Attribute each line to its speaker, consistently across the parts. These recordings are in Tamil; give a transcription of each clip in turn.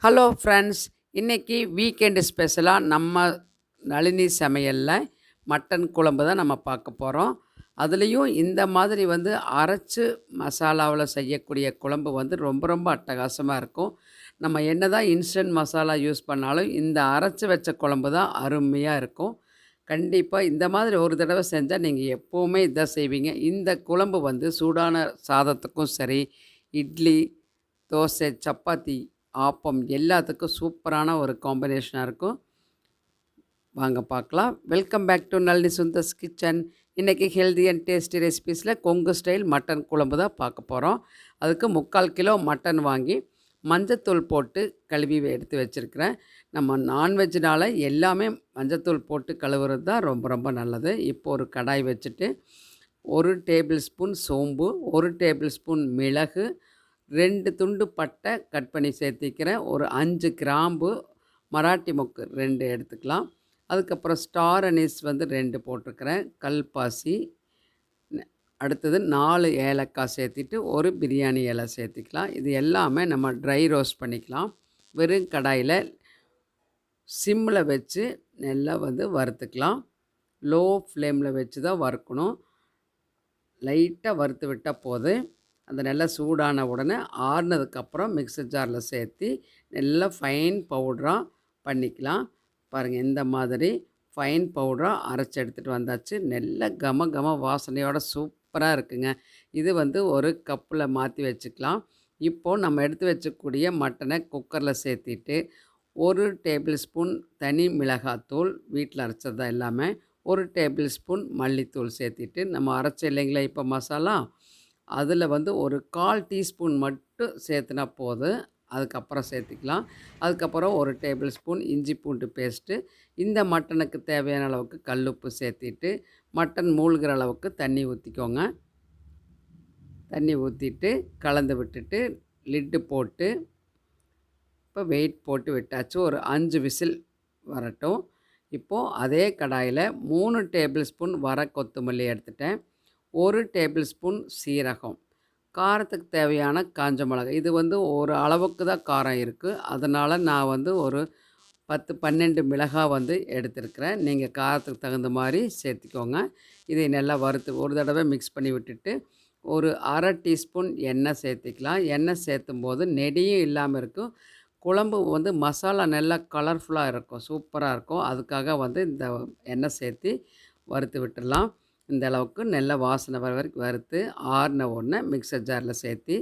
Speaker 1: ஹலோ ஃப்ரெண்ட்ஸ், இன்றைக்கி வீக்கெண்டு ஸ்பெஷலாக நம்ம நளினி சமையலில் மட்டன் குழம்பு தான் நம்ம பார்க்க போகிறோம். அதுலேயும் இந்த மாதிரி அரைச்சு மசாலாவில் செய்யக்கூடிய குழம்பு ரொம்ப ரொம்ப அட்டகாசமாக இருக்கும். நம்ம என்ன தான் இன்ஸ்டன்ட் மசாலா யூஸ் பண்ணாலும் இந்த அரைச்சி வச்ச குழம்பு தான் அருமையாக இருக்கும். கண்டிப்பாக இந்த மாதிரி ஒரு தடவை செஞ்சால் நீங்கள் எப்போவுமே இதான் செய்வீங்க. இந்த குழம்பு சூடான சாதத்துக்கும் சரி, இட்லி, தோசை, சப்பாத்தி, ஆப்பம் எல்லாத்துக்கும் சூப்பரான ஒரு காம்பினேஷனாக இருக்கும். வாங்க பார்க்கலாம். Welcome back to Nalini Sundar's kitchen. இன்றைக்கி ஹெல்தி அண்ட் டேஸ்டி ரெசிபீஸில் கொங்கு ஸ்டைல் மட்டன் குழம்பு தான் பார்க்க போகிறோம். அதுக்கு 3/4 கிலோ மட்டன் வாங்கி மஞ்சத்தூள் போட்டு கழுவி எடுத்து வச்சுருக்கிறேன். நம்ம நான்வெஜ்னால் எல்லாமே மஞ்சத்தூள் போட்டு கழுவுறது தான் ரொம்ப ரொம்ப நல்லது. இப்போ ஒரு கடாய் வச்சுட்டு 1 டேபிள் ஸ்பூன் சோம்பு, 1 டேபிள் ஸ்பூன் மிளகு, 2 துண்டு பட்டை கட் பண்ணி சேர்த்திக்கிறேன். ஒரு 5 கிராம்பு, மராட்டி மொக்கு 2 எடுத்துக்கலாம். அதுக்கப்புறம் ஸ்டார் அனீஸ் 2 போட்டிருக்கிறேன். கல்பாசி, அடுத்தது 4 ஏலக்காய் சேர்த்திட்டு ஒரு பிரியாணி இலை சேர்த்திக்கலாம். இது எல்லாமே நம்ம ட்ரை ரோஸ்ட் பண்ணிக்கலாம். வெறும் கடாயில் சிம்மில் வச்சு நல்லா வறுத்துக்கலாம். லோ ஃப்ளேமில் வச்சு தான் வறுக்கணும். லைட்டாக வறுத்து விட்டால் போதும். அந்த நல்லா சூடான உடனே ஆறுனதுக்கப்புறம் மிக்ஸர் ஜாரில் சேர்த்து நல்லா ஃபைன் பவுடராக பண்ணிக்கலாம். பாருங்கள், இந்த மாதிரி ஃபைன் பவுடராக அரைச்சி எடுத்துகிட்டு வந்தாச்சு. நல்ல கம கம வாசனையோட சூப்பராக இருக்குங்க. இது ஒரு கப்பில் மாற்றி வச்சுக்கலாம். இப்போது நம்ம எடுத்து வச்சக்கூடிய மட்டனை குக்கரில் சேர்த்திட்டு 1 டேபிள் ஸ்பூன் தனி மிளகாத்தூள், வீட்டில் அரைச்சது தான் எல்லாமே, 1 டேபிள் ஸ்பூன் மல்லித்தூள் சேர்த்திட்டு நம்ம அரைச்ச இல்லைங்களா இப்போ மசாலா, அதில் ஒரு 1/4 டீஸ்பூன் மட்டும் சேர்த்துனா போதும். அதுக்கப்புறம் சேர்த்திக்கலாம். அதுக்கப்புறம் 1 டேபிள் ஸ்பூன் இஞ்சி பூண்டு பேஸ்ட்டு, இந்த மட்டனுக்கு தேவையான அளவுக்கு கல்லுப்பு சேர்த்திட்டு மட்டன் மூழ்கிற அளவுக்கு தண்ணி ஊற்றிக்கோங்க. தண்ணி ஊற்றிட்டு கலந்து விட்டுட்டு லிட்டு போட்டு இப்போ வெயிட் போட்டு விட்டாச்சு. ஒரு 5 விசில் வரட்டும். இப்போது அதே கடாயில் 3 டேபிள் ஸ்பூன் வர கொத்தமல்லி எடுத்துட்டேன். 1 டேபிள் ஸ்பூன் சீரகம், காரத்துக்கு தேவையான காஞ்ச மிளகாய். இது ஒரு அளவுக்கு தான் காரம் இருக்குது. அதனால் நான் ஒரு 10-12 மிளகாய் எடுத்துருக்கிறேன். நீங்கள் காரத்துக்கு தகுந்த மாதிரி சேர்த்திக்கோங்க. இதை நல்லா வறுத்து ஒரு தடவை மிக்ஸ் பண்ணி விட்டுட்டு ஒரு 1/2 டீஸ்பூன் எண்ணெய் சேர்த்திக்கலாம். எண்ணெய் சேர்த்தும் போது நெடியும் இல்லாமல் இருக்கும். குழம்பு மசாலா நல்லா கலர்ஃபுல்லாக இருக்கும், சூப்பராக இருக்கும். அதுக்காக இந்த எண்ணெய் சேர்த்து வறுத்து விட்டுடலாம். இந்த அளவுக்கு நல்ல வாசனை வர வரைக்கும் வறுத்து ஆறின உடனே மிக்ஸர் ஜாரில் சேர்த்து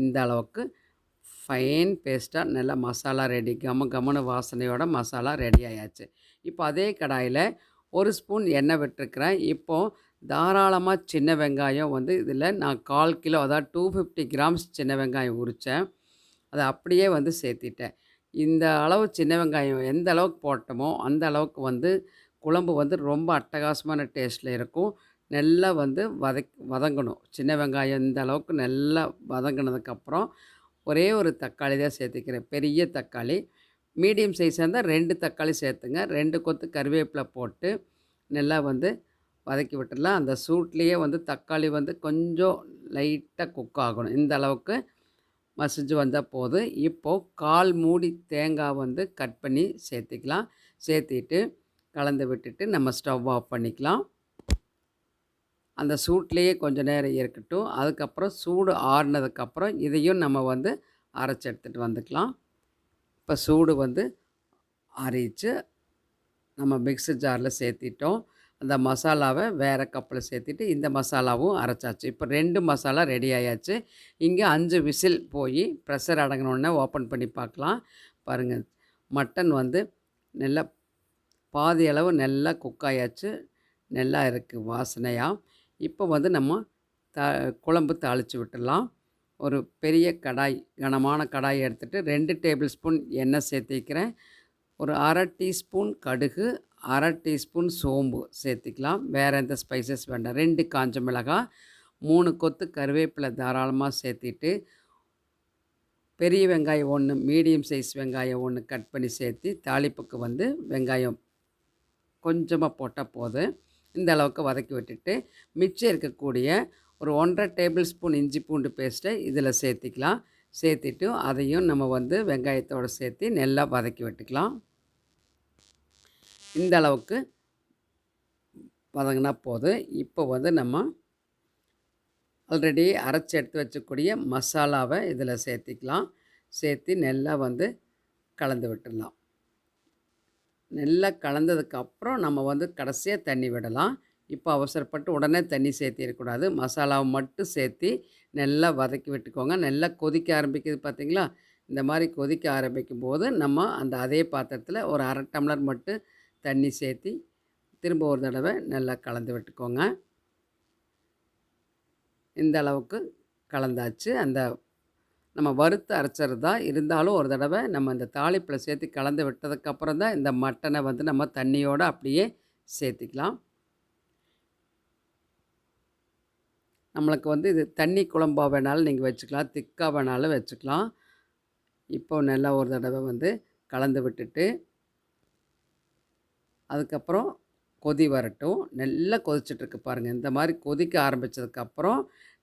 Speaker 1: இந்த அளவுக்கு ஃபைன் பேஸ்ட்டாக நல்லா மசாலா ரெடி. கமன்னு வாசனையோட மசாலா ரெடி ஆயாச்சு. இப்போ அதே கடாயில் 1 ஸ்பூன் எண்ணெய் விட்டுருக்கிறேன். இப்போது தாராளமாக சின்ன வெங்காயம் இதில் நான் 1/4 கிலோ, அதாவது 250 கிராம்ஸ் சின்ன வெங்காயம் உரித்தேன். அதை அப்படியே சேர்த்திட்டேன். இந்த அளவு சின்ன வெங்காயம் எந்த அளவுக்கு போட்டோமோ அந்த அளவுக்கு குழம்பு ரொம்ப அட்டகாசமான டேஸ்ட்டில் இருக்கும். நல்லா வதங்கணும். சின்ன வெங்காயம் இந்த அளவுக்கு நல்லா வதங்கினதுக்கப்புறம் ஒரே ஒரு தக்காளி தான் சேர்த்துக்கிறேன். பெரிய தக்காளி. மீடியம் சைஸாக இருந்தால் 2 தக்காளி சேர்த்துங்க. 2 கொத்து கருவேப்பிலை போட்டு நல்லா வதக்கி விட்டுடலாம். அந்த சூட்லேயே தக்காளி கொஞ்சம் லைட்டாக குக் ஆகணும். இந்த அளவுக்கு மசிஞ்சு வந்தால் போதும். இப்போது 1/4 மூடி தேங்காய் கட் பண்ணி சேர்த்திக்கலாம். சேர்த்திட்டு கலந்து விட்டுட்டு நம்ம ஸ்டவ் ஆஃப் பண்ணிக்கலாம். அந்த சூட்லேயே கொஞ்சம் நேரம் இருக்கட்டும். அதுக்கப்புறம் சூடு ஆறுனதுக்கப்புறம் இதையும் நம்ம அரைச்சி எடுத்துகிட்டு வந்துக்கலாம். இப்போ சூடு ஆறிச்சு. நம்ம மிக்ஸர் ஜாரில் சேர்த்திட்டோம். அந்த மசாலாவை வேறு கப்பில் சேர்த்திட்டு இந்த மசாலாவும் அரைச்சாச்சு. இப்போ 2 மசாலா ரெடி ஆயாச்சு. இங்கே 5 விசில் போய் ப்ரெஷர் அடங்கினோடனே ஓப்பன் பண்ணி பார்க்கலாம். பாருங்கள், மட்டன் நல்லா பாதி அளவு நல்லா குக் ஆயாச்சு. நல்லா இருக்குது வாசனையாக. இப்போ நம்ம குழம்பு தாளித்து விட்டுடலாம். ஒரு பெரிய கடாய், கனமான கடாய் எடுத்துகிட்டு 2 டேபிள் ஸ்பூன் எண்ணெய் சேர்த்திக்கிறேன். ஒரு 1/2 டீஸ்பூன் கடுகு, 1/2 டீஸ்பூன் சோம்பு சேர்த்திக்கலாம். வேறு எந்த ஸ்பைசஸ் வேண்டாம். 2 காஞ்ச மிளகாய், 3 கொத்து கருவேப்பிலை தாராளமாக சேர்த்திட்டு பெரிய வெங்காயம் 1, மீடியம் சைஸ் வெங்காயம் 1 கட் பண்ணி சேர்த்து தாளிப்புக்கு வெங்காயம் கொஞ்சமாக போட்டால் போதும். இந்த அளவுக்கு வதக்கி விட்டுட்டு மிச்சம் இருக்கக்கூடிய ஒரு 1/2 டேபிள் ஸ்பூன் இஞ்சி பூண்டு பேஸ்ட்டை இதில் சேர்த்திக்கலாம். சேர்த்துட்டு அதையும் நம்ம வந்து வெங்காயத்தோடு சேர்த்து நல்லா வதக்கி விட்டுக்கலாம். இந்த அளவுக்கு வதங்கினா போதும். இப்போ வந்து நம்ம ஆல்ரெடி அரைச்சி எடுத்து வச்சக்கூடிய மசாலாவை இதில் சேர்த்திக்கலாம். சேர்த்து நல்லா வந்து கலந்து விட்டுடலாம். நல்லா கலந்ததுக்கப்புறம் நம்ம வந்து கடைசியாக தண்ணி விடலாம். இப்போ அவசரப்பட்டு உடனே தண்ணி சேர்த்திடக்கூடாது. மசாலாவை மட்டும் சேர்த்து நல்லா வதக்கி விட்டுக்கோங்க. நல்லா கொதிக்க ஆரம்பிக்குது பார்த்தீங்களா? இந்த மாதிரி கொதிக்க ஆரம்பிக்கும்போது நம்ம அந்த அதே பாத்திரத்தில் ஒரு 1/2 டம்ளர் மட்டும் தண்ணி சேர்த்தி திரும்ப ஒரு தடவை நல்லா கலந்து விட்டுக்கோங்க. இந்த அளவுக்கு கலந்தாச்சு. அந்த நம்ம வறுத்து அரைச்சது தான் இருந்தாலும் ஒரு தடவை நம்ம இந்த தாளிப்பில் சேர்த்து கலந்து விட்டதுக்கப்புறம் தான் இந்த மட்டனை வந்து நம்ம தண்ணியோடு அப்படியே சேர்த்திக்கலாம். நம்மளுக்கு வந்து இது தண்ணி குழம்பா வேணாலும் நீங்கள் வச்சுக்கலாம், திக்காக வேணாலும் வச்சுக்கலாம். இப்போ நல்லா ஒரு தடவை வந்து கலந்து விட்டுட்டு அதுக்கப்புறம் கொதி வரட்டும். நல்லா கொதிச்சிட்ருக்கு பாருங்கள். இந்த மாதிரி கொதிக்க ஆரம்பித்ததுக்கப்புறம்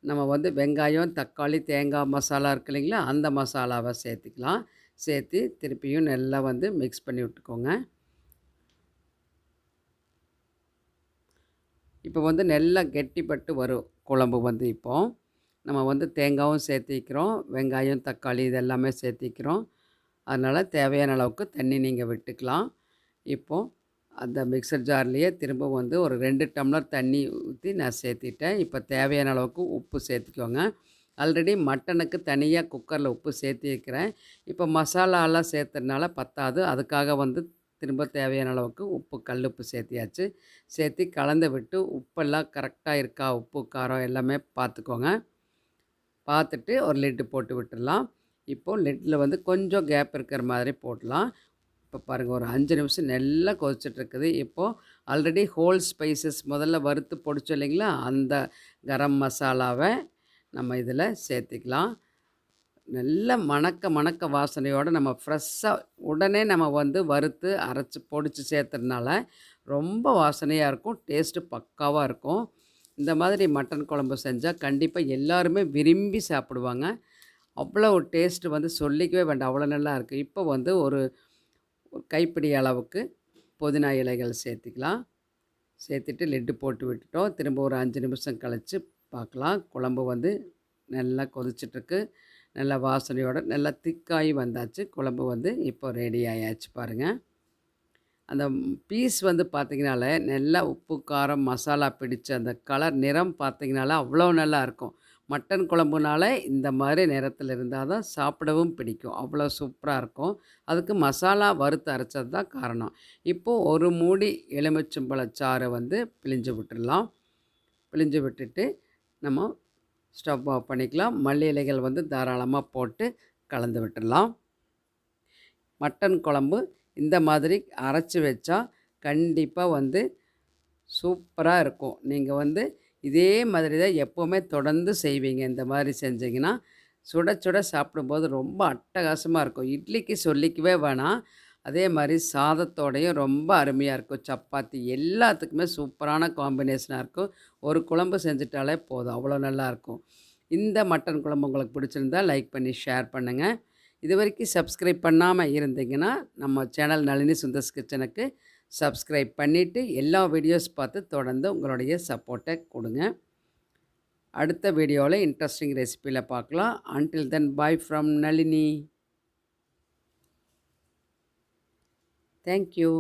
Speaker 1: நம்ம வந்து வெங்காயம், தக்காளி, தேங்காய் மசாலா இருக்கு இல்லைங்களா, அந்த மசாலாவை சேர்த்துக்கலாம். சேர்த்து திருப்பியும் நல்லா வந்து மிக்ஸ் பண்ணி விட்டுக்கோங்க. இப்போ வந்து நல்லா கெட்டிப்பட்டு வரும் குழம்பு வந்து இப்போது. நம்ம வந்து தேங்காயும் சேர்த்திக்கிறோம், வெங்காயம், தக்காளி இது எல்லாமே சேர்த்திக்கிறோம். அதனால் தேவையான அளவுக்கு தண்ணி நீங்கள் விட்டுக்கலாம். இப்போது அந்த மிக்சர் ஜார்லேயே திரும்ப வந்து ஒரு 2 டம்ளர் தண்ணி ஊற்றி நான் சேர்த்திட்டேன். இப்போ தேவையான அளவுக்கு உப்பு சேர்த்திக்கோங்க. ஆல்ரெடி மட்டனுக்கு தனியாக குக்கரில் உப்பு சேர்த்திருக்கிறேன். இப்போ மசாலாலாம் சேர்த்ததுனால பத்தாது. அதுக்காக வந்து திரும்ப தேவையான அளவுக்கு உப்பு, கல் உப்பு சேர்த்தியாச்சு. சேர்த்து கலந்து விட்டு உப்பெல்லாம் கரெக்டாக இருக்கா, உப்பு, காரம் எல்லாமே பார்த்துக்கோங்க. பார்த்துட்டு ஒரு லிட்டு போட்டு விட்டுடலாம். இப்போது லிட்டில் வந்து கொஞ்சம் கேப் இருக்கிற மாதிரி போடலாம். இப்போ பாருங்கள், ஒரு 5 நிமிஷம் நல்லா கொதிச்சிட்ருக்குது. இப்போது ஆல்ரெடி ஹோல் ஸ்பைசஸ் முதல்ல வறுத்து பொடிச்சோம் இல்லைங்களா, அந்த கரம் மசாலாவை நம்ம இதில் சேர்த்திக்கலாம். நல்ல மணக்க மணக்க வாசனையோடு நம்ம ஃப்ரெஷ்ஷாக உடனே நம்ம வந்து வறுத்து அரைச்சி பொடிச்சு சேர்த்துறதுனால ரொம்ப வாசனையாக இருக்கும். டேஸ்ட்டு பக்காவாக இருக்கும். இந்த மாதிரி மட்டன் குழம்பு செஞ்சால் கண்டிப்பாக எல்லாருமே விரும்பி சாப்பிடுவாங்க. அவ்வளோ டேஸ்ட்டு வந்து சொல்லிக்கவே வேண்டாம், அவ்வளோ நல்லா இருக்குது. இப்போ வந்து ஒரு கைப்பிடி அளவுக்கு புதினா இலைகள் சேர்த்துக்கலாம். சேர்த்துட்டு லிட்டு போட்டு விட்டுட்டோம். திரும்ப ஒரு 5 நிமிஷம் கழித்து பார்க்கலாம். குழம்பு வந்து நல்லா கொதிச்சிட்ருக்கு. நல்லா வாசனையோடு நல்லா திக்காகி வந்தாச்சு. குழம்பு வந்து இப்போ ரெடி ஆயாச்சு பாருங்கள். அந்த பீஸ் வந்து பார்த்திங்கனாலே நல்லா உப்பு, காரம், மசாலா பிடிச்ச அந்த கலர் நிறம் பார்த்திங்கனாலே அவ்வளோ நல்லாயிருக்கும். மட்டன் குழம்புனாலே இந்த மாதிரி நிறத்தில் இருந்தால் தான் சாப்பிடவும் பிடிக்கும். அவ்வளோ சூப்பராக இருக்கும். அதுக்கு மசாலா வறுத்து அரைச்சது தான் காரணம். இப்போது ஒரு மூடி எலுமிச்சம்பழச்சாறை வந்து பிழிஞ்சு விட்டுடலாம். பிழிஞ்சு விட்டுட்டு நம்ம ஸ்டவ் ஆஃப் பண்ணிக்கலாம். மல்லி இலைகள் வந்து தாராளமாக போட்டு கலந்து விட்டுடலாம். மட்டன் குழம்பு இந்த மாதிரி அரைச்சி வச்சா கண்டிப்பாக வந்து சூப்பராக இருக்கும். நீங்கள் வந்து இதே மாதிரி தான் எப்போவுமே தொடர்ந்து செய்வீங்க. இந்த மாதிரி செஞ்சிங்கன்னா சுட சுட சாப்பிடும்போது ரொம்ப அட்டகாசமாக இருக்கும். இட்லிக்கு சொல்லிக்கவே வேணாம். அதே மாதிரி சாதத்தோடையும் ரொம்ப அருமையாக இருக்கும். சப்பாத்தி எல்லாத்துக்குமே சூப்பரான காம்பினேஷனாக இருக்கும். ஒரு குழம்பு செஞ்சுட்டாலே போதும், அவ்வளோ நல்லாயிருக்கும். இந்த மட்டன் குழம்பு உங்களுக்கு பிடிச்சிருந்தா லைக் பண்ணி ஷேர் பண்ணுங்கள். இது வரைக்கும் சப்ஸ்கிரைப் பண்ணாமல் இருந்தீங்கன்னா நம்ம சேனல் நளினி சுந்தர்ஸ் கிச்சனுக்கு சப்ஸ்கிரைப் பண்ணிவிட்டு எல்லா வீடியோஸ் பார்த்து தொடர்ந்து உங்களுடைய சப்போர்ட்டை கொடுங்க. அடுத்த வீடியோவில் இன்ட்ரெஸ்டிங் ரெசிபியில் பார்க்கலாம். Until then bye from Nalini. Thank you.